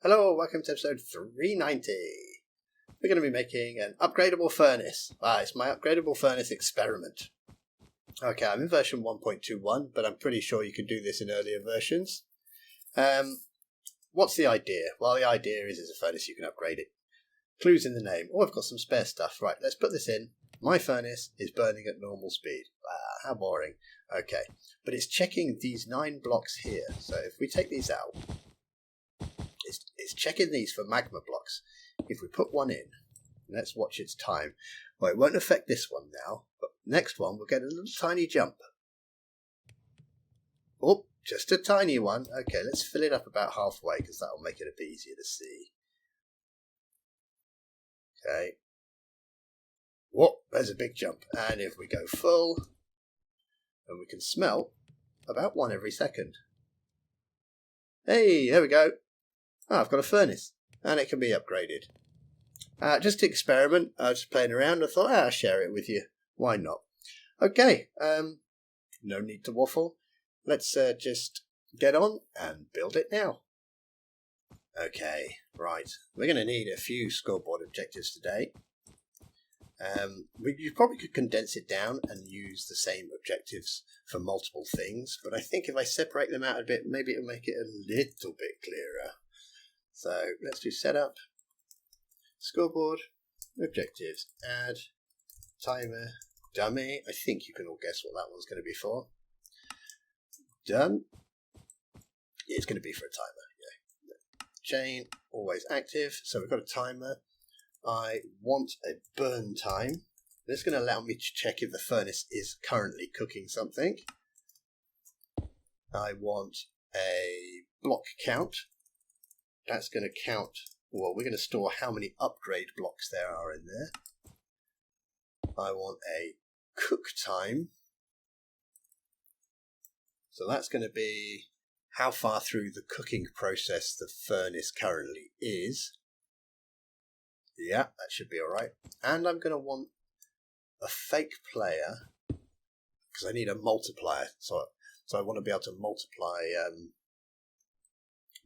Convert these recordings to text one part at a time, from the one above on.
Hello, welcome to episode 390. We're going to be making an upgradable furnace. It's my upgradable furnace experiment. Okay, I'm in version 1.21, but I'm pretty sure you can do this in earlier versions. What's the idea? Well, the idea is it's a furnace, you can upgrade it. Clues in the name. Oh, I've got some spare stuff. Right, let's put this in. My furnace is burning at normal speed. How boring. Okay, but it's checking these 9 blocks here. So if we take these out, it's checking these for magma blocks. If we put one in, let's watch its time. Well, it won't affect this one now, but next one we'll get a little tiny jump. Oh, just a tiny one. Okay, let's fill it up about halfway because that'll make it a bit easier to see. Okay. Whoa, there's a big jump. And if we go full, and we can smelt about 1 every second. Hey, there we go. Oh, I've got a furnace, and it can be upgraded. Just to experiment, I was playing around. I thought, I'll share it with you. Why not? Okay, no need to waffle. Let's just get on and build it now. Okay, right. We're going to need a few scoreboard objectives today. You probably could condense it down and use the same objectives for multiple things, but I think if I separate them out a bit, maybe it'll make it a little bit clearer. So let's do setup, scoreboard, objectives, add, timer, dummy. I think you can all guess what that one's going to be for. Done. It's going to be for a timer. Yeah. Chain, always active. So we've got a timer. I want a burn time. This is going to allow me to check if the furnace is currently cooking something. I want a block count. That's going to count, well, we're going to store how many upgrade blocks there are in there. I want a cook time. So that's going to be how far through the cooking process the furnace currently is. Yeah, that should be all right. And I'm going to want a fake player because I need a multiplier. So I want to be able to multiply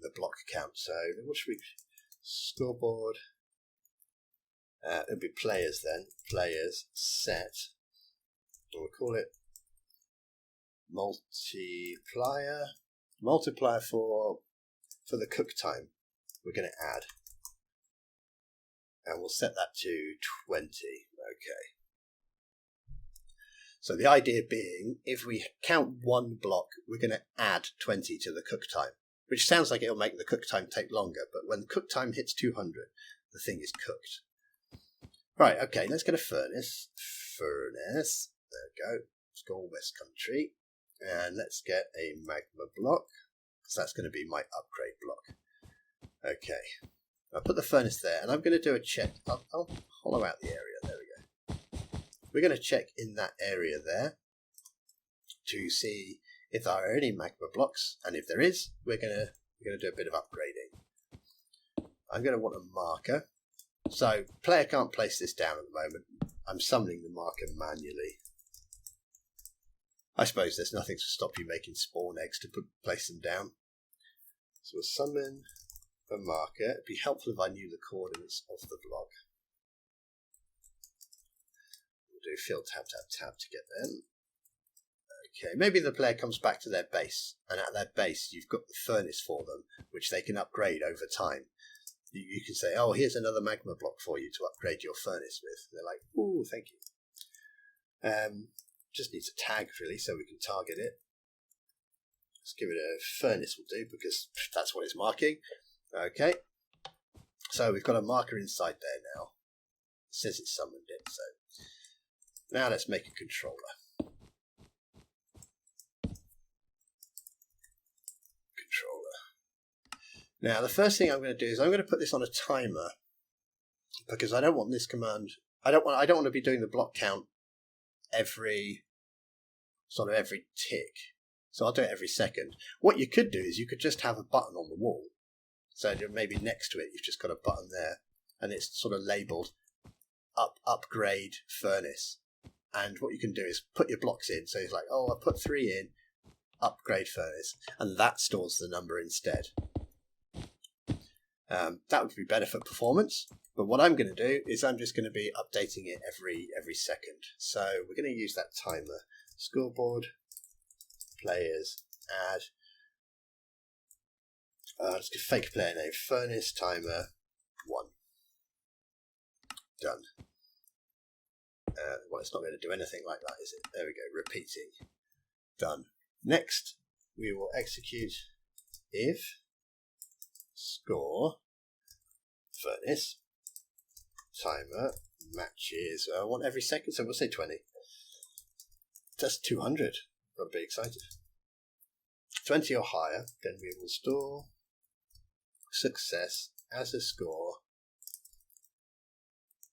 the block count. So what should we scoreboard? It'll be players then. Players set. We'll call it multiplier. Multiplier for the cook time. We're going to add. And we'll set that to 20. Okay. So the idea being, if we count 1 block, we're going to add 20 to the cook time, which sounds like it'll make the cook time take longer. But when cook time hits 200, the thing is cooked. Right, okay, let's get a furnace. Furnace. There we go. Let's go West Country. And let's get a magma block, because that's going to be my upgrade block. Okay. I'll put the furnace there, and I'm going to do a check. I'll hollow out the area. There we go. We're going to check in that area there to see if there are any magma blocks, and if there is, we're going to do a bit of upgrading. I'm going to want a marker. So, player can't place this down at the moment. I'm summoning the marker manually. I suppose there's nothing to stop you making spawn eggs to place them down. So we'll summon a marker. It'd be helpful if I knew the coordinates of the block. We'll do field tab to get them. Okay, maybe the player comes back to their base, and at their base you've got the furnace for them, which they can upgrade over time. You can say, oh, here's another magma block for you to upgrade your furnace with. And they're like, ooh, thank you. Just needs a tag really, so we can target it. Let's give it a furnace will do, because that's what it's marking. Okay, so we've got a marker inside there now. It says it summoned it, so now let's make a controller. Now the first thing I'm going to do is I'm going to put this on a timer, because I don't want this command. I don't want to be doing the block count every tick. So I'll do it every second. What you could do is you could just have a button on the wall. So maybe next to it, you've just got a button there, and it's sort of labelled upgrade furnace. And what you can do is put your blocks in. So it's like, oh, I put 3 in, upgrade furnace, and that stores the number instead. That would be better for performance. But what I'm going to do is I'm just going to be updating it every second. So we're going to use that timer. Scoreboard, players, add. Let's do fake player name. Furnace timer 1. Done. Well, it's not going to do anything like that, is it? There we go. Repeating. Done. Next, we will execute if score furnace timer matches. I want every second, so we'll say 20. That's 200. I'll be excited. 20 or higher, then we will store success as a score.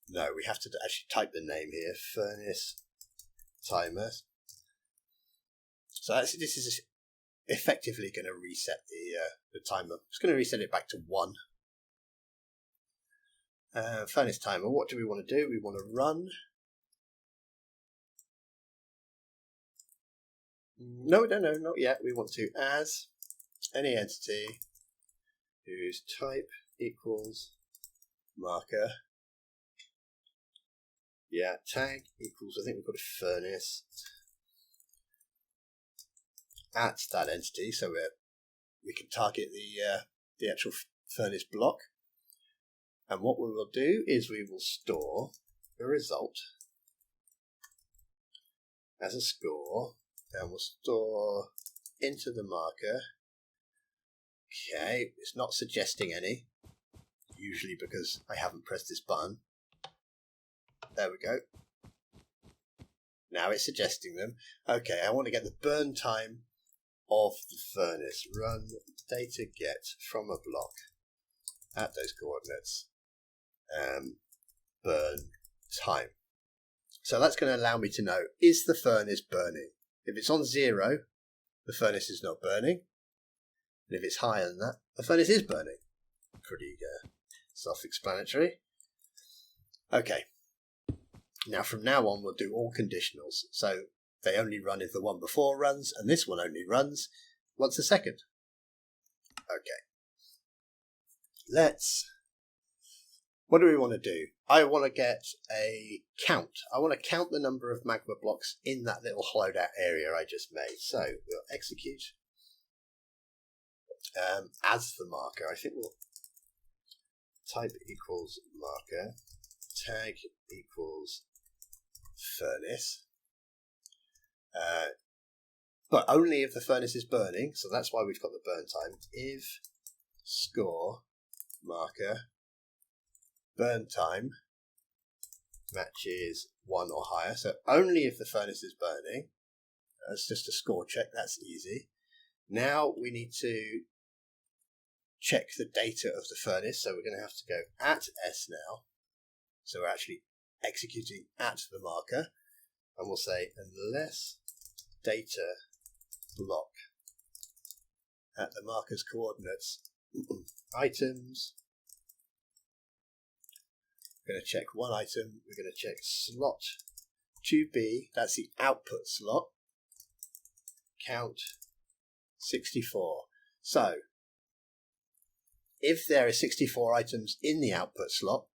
No, we have to actually type the name here. Furnace timer. So this is effectively going to reset the timer. It's going to reset it back to 1. Furnace timer. What do we want to do? We want to run. No, not yet. We want to as any entity whose type equals marker. Yeah, tag equals, I think we've got a furnace at that entity, so we can target the actual furnace block. And what we will do is we will store the result as a score, and we'll store into the marker. Okay, it's not suggesting any, usually because I haven't pressed this button. There we go. Now it's suggesting them. Okay, I want to get the burn time of the furnace. Run data get from a block at those coordinates. Burn time. So that's going to allow me to know, is the furnace burning? If it's on 0, the furnace is not burning. And if it's higher than that, the furnace is burning. Pretty self-explanatory. Okay. Now from now on we'll do all conditionals. So they only run if the one before runs, and this one only runs once a second. Okay. What do we want to do? I want to get a count. I want to count the number of magma blocks in that little hollowed out area I just made. So we'll execute as the marker. I think we'll type equals marker, tag equals furnace, but only if the furnace is burning, so that's why we've got the burn time. If score marker burn time matches 1 or higher, so only if the furnace is burning. That's just a score check, that's easy. Now we need to check the data of the furnace, so we're going to have to go at S now. So we're actually executing at the marker, and we'll say unless data block at the marker's coordinates items. We're going to check one item. We're going to check slot 2B, that's the output slot, count 64. So if there are 64 items in the output slot,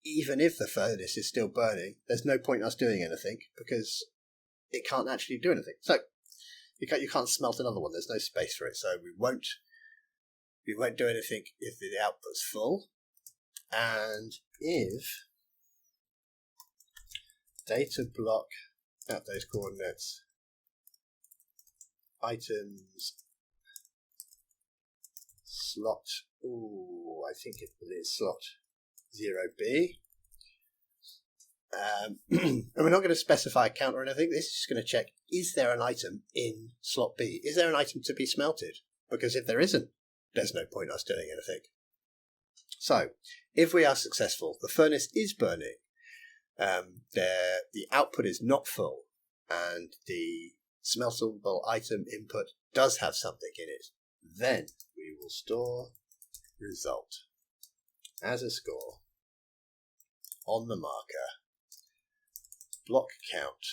even if the furnace is still burning, there's no point us doing anything because it can't actually do anything. So you can't smelt another one. There's no space for it. So we won't do anything if the output's full. And if data block at those coordinates items slot, I think it is slot 0B. And we're not going to specify a count or anything. This is just going to check, is there an item in slot B? Is there an item to be smelted? Because if there isn't, there's no point us doing anything. So if we are successful, the furnace is burning, the output is not full, and the smeltable item input does have something in it, then we will store result as a score on the marker, block count,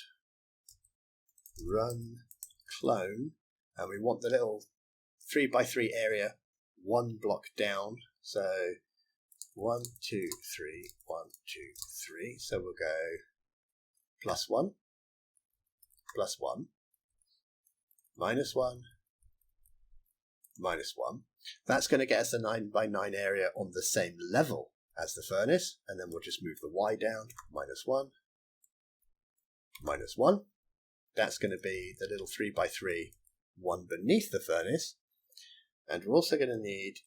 run, clone, and we want the little 3x3 area 1 block down, So 1, 2, 3, 1, 2, 3. So we'll go +1, +1, -1, -1. That's going to get us a 9 by 9 area on the same level as the furnace, and then we'll just move the Y down, -1, -1. That's going to be the little 3 by 3 one beneath the furnace, and we're also going to need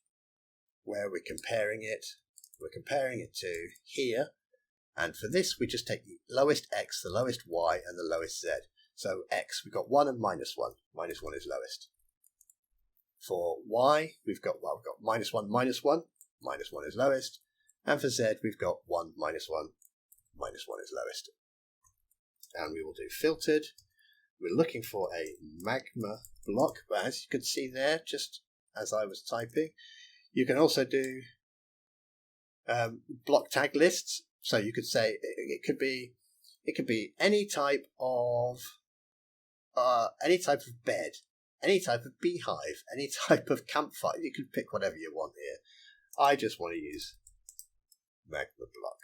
where we're comparing it. We're comparing it to here, and for this we just take the lowest X, the lowest Y, and the lowest Z. So X, we've got 1 and -1. -1 is lowest. For Y, we've got -1, -1. -1 is lowest. And for Z, we've got 1, -1. -1 is lowest. And we will do filtered. We're looking for a magma block, but as you can see there, just as I was typing, you can also do block tag lists. So you could say it could be any type of bed, any type of beehive, any type of campfire. You can pick whatever you want here. I just want to use magma block.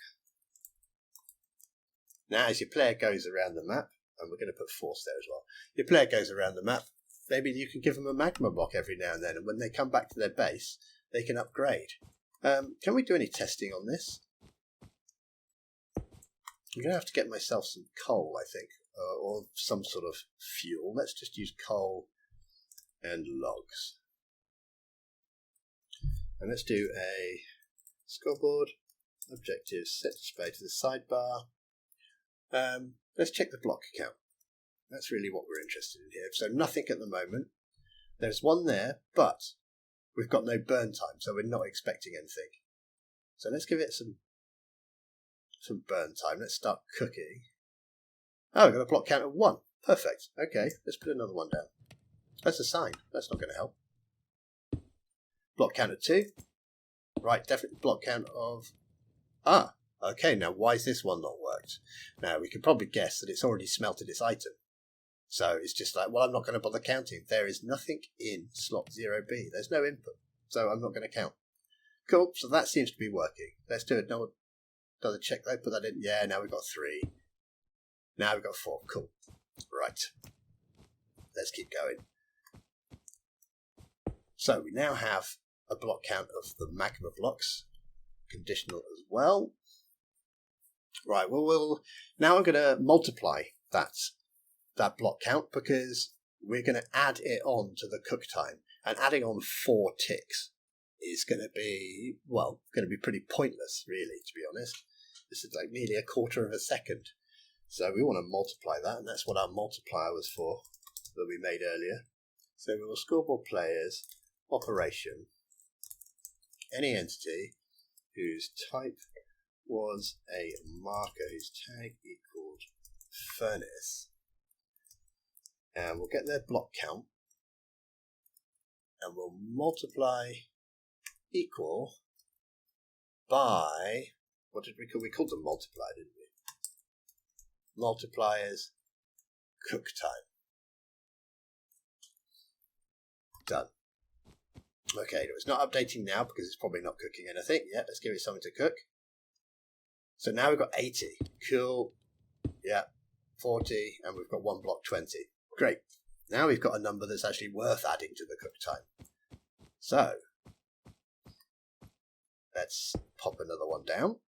Now, as your player goes around the map, and we're going to put force there as well, your player goes around the map, maybe you can give them a magma block every now and then, and when they come back to their base, they can upgrade. Can we do any testing on this? I'm going to have to get myself some coal, I think, or some sort of fuel. Let's just use coal and logs. And let's do a scoreboard, objectives, set display to the sidebar. Let's check the block count. That's really what we're interested in here. So nothing at the moment. There's one there, but we've got no burn time, so we're not expecting anything. So let's give it some burn time. Let's start cooking. Oh, we've got a block count of 1. Perfect. Okay, let's put another one down. That's a sign. That's not going to help. Block count of 2. Right, definitely block count of... okay, now why is this one not worked? Now, we can probably guess that it's already smelted its item. So it's just like, well, I'm not going to bother counting. There is nothing in slot 0B. There's no input, so I'm not going to count. Cool, so that seems to be working. Let's do another check though. Put that in. Yeah, now we've got 3. Now we've got 4. Cool. Right. Let's keep going. So we now have a block count of the magma blocks. Conditional as well. Right, well, now I'm going to multiply that block count, because we're going to add it on to the cook time, and adding on 4 ticks is going to be, well, going to be pretty pointless, really, to be honest. This is like nearly a quarter of a second. So we want to multiply that, and that's what our multiplier was for that we made earlier. So we will scoreboard players, operation, any entity whose type was a marker, whose tag equaled furnace. And we'll get their block count, and we'll multiply equal by, what did we call? We called them multiply, didn't we? Multipliers, cook time. Done. Okay, it's not updating now because it's probably not cooking anything yet. Let's give it something to cook. So now we've got 80. Cool. Yeah. 40, and we've got 1 block 20. Great. Now we've got a number that's actually worth adding to the cook time. So let's pop another one down.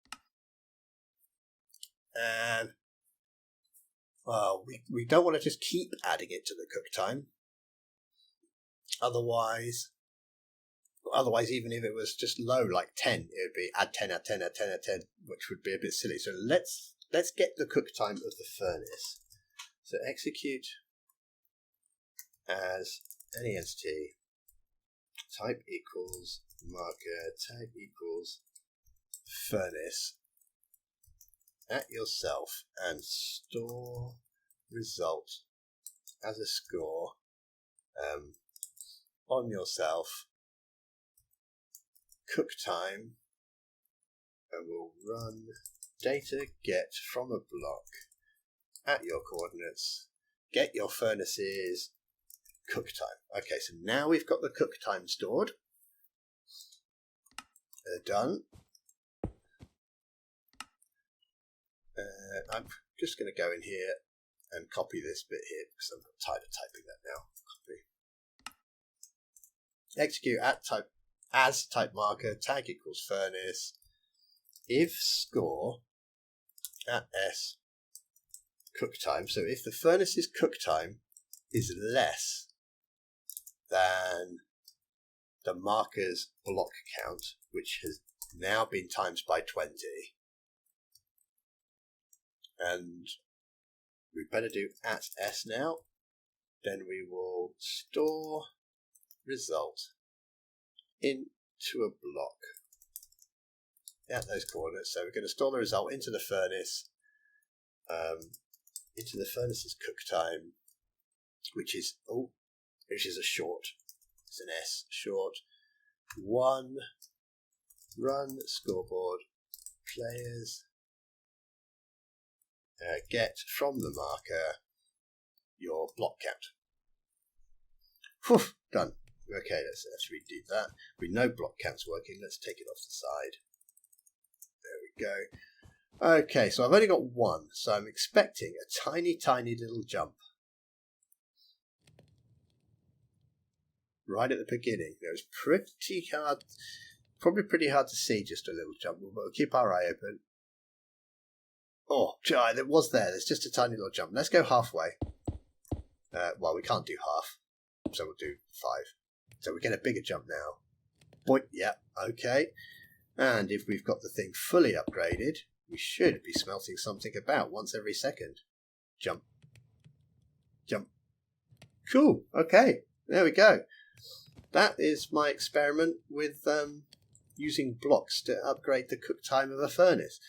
And well, we don't want to just keep adding it to the cook time. Otherwise, even if it was just low, like 10, it would be add 10, add 10, add 10, add 10, which would be a bit silly. So let's get the cook time of the furnace. So execute as any entity, type equals marker, tag equals furnace at yourself, and store result as a score on yourself, cook time, and we'll run data get from a block at your coordinates, get your furnaces, cook time. Okay, so now we've got the cook time stored, done. I'm just going to go in here and copy this bit here because I'm tired of typing that now. Copy. Execute at type as type marker, tag equals furnace. If score at S cook time, so if the furnace's cook time is less than the marker's block count, which has now been times by 20, and we better do at S now, then we will store result into a block at those coordinates. So we're going to store the result into the furnace, into the furnace's cook time, which is a short. It's an S short. 1 run scoreboard players get from the marker your block count. Whew, done. Okay, let's redo that. We know block count's working. Let's take it off the side. There we go. Okay, so I've only got 1, so I'm expecting a tiny, tiny little jump right at the beginning. It was pretty hard, probably pretty hard to see, just a little jump, but we'll keep our eye open. Oh, it was there. There's just a tiny little jump. Let's go halfway. Well, we can't do half, so we'll do 5. So we get a bigger jump now. Boy, yeah, okay. And if we've got the thing fully upgraded, we should be smelting something about once every second. Jump. Jump. Cool, okay. There we go. That is my experiment with using blocks to upgrade the cook time of a furnace.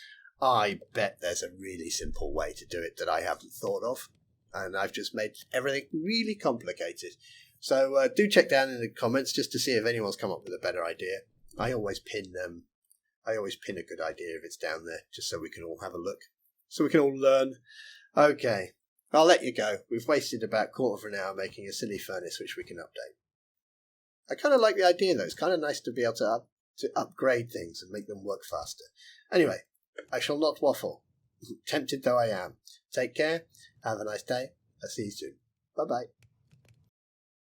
I bet there's a really simple way to do it that I haven't thought of, and I've just made everything really complicated. So do check down in the comments just to see if anyone's come up with a better idea. I always pin a good idea if it's down there, just so we can all have a look, so we can all learn. Okay, I'll let you go. We've wasted about a quarter of an hour making a silly furnace which we can update. I kind of like the idea though. It's kind of nice to be able to upgrade things and make them work faster. Anyway, I shall not waffle, tempted though I am. Take care, have a nice day, I'll see you soon. Bye bye.